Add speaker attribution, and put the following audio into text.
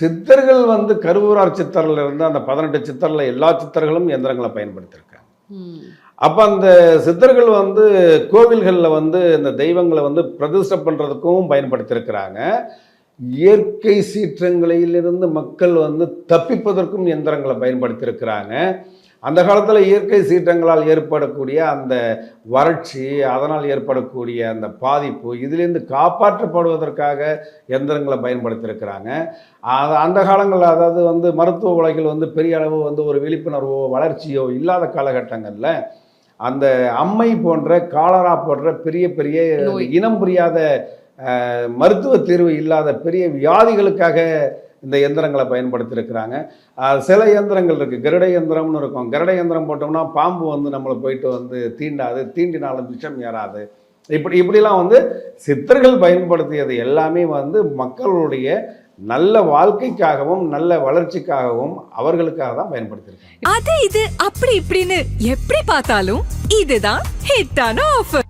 Speaker 1: சித்தர்கள் வந்து கருவூரார் சித்தர்ல இருந்து அந்த 18 சித்தர்ல எல்லா சித்தர்களும் எந்திரங்களை பயன்படுத்தியிருக்காங்க. அப்போ அந்த சித்தர்கள் வந்து கோவில்களில் வந்து இந்த தெய்வங்களை வந்து பிரதிஷ்டை பண்ணுறதுக்கும் பயன்படுத்தியிருக்கிறாங்க. இயற்கை சீற்றங்களிலிருந்து மக்கள் வந்து தப்பிப்பதற்கும் எந்திரங்களை பயன்படுத்தியிருக்கிறாங்க. அந்த காலத்தில் இயற்கை சீற்றங்களால் ஏற்படக்கூடிய அந்த வறட்சி, அதனால் ஏற்படக்கூடிய அந்த பாதிப்பு, இதிலிருந்து காப்பாற்றப்படுவதற்காக எந்திரங்களை பயன்படுத்தியிருக்கிறாங்க. அந்த காலங்களில் அதாவது வந்து மருத்துவ உலகில் வந்து பெரிய அளவு வந்து ஒரு விழிப்புணர்வோ வளர்ச்சியோ இல்லாத காலகட்டங்களில் அந்த அம்மை போன்ற காலரா போன்ற பெரிய பெரிய இனம் புரியாத மருத்துவ தீர்வு இல்லாத பெரிய வியாதிகளுக்காக இந்த எந்திரங்களை பயன்படுத்தியிருக்கிறாங்க. சில எந்திரங்கள் இருக்குது, கருட எந்திரம்னு இருக்கும். கருட எந்திரம் போட்டோம்னா பாம்பு வந்து நம்மளை போயிட்டு வந்து தீண்டாது, தீண்டினாலும் விஷம் ஏறாது. இப்படிலாம் வந்து சித்தர்கள் பயன்படுத்தியது எல்லாமே வந்து மக்களுடைய நல்ல வாழ்க்கைக்காகவும் நல்ல வளர்ச்சிக்காகவும் அவர்களுக்காக தான் பயன்படுத்தியிருக்காங்க.
Speaker 2: அது இது அப்படி இப்படின்னு எப்படி பார்த்தாலும் இதுதான் ஹிட்டான ஆஃபர்.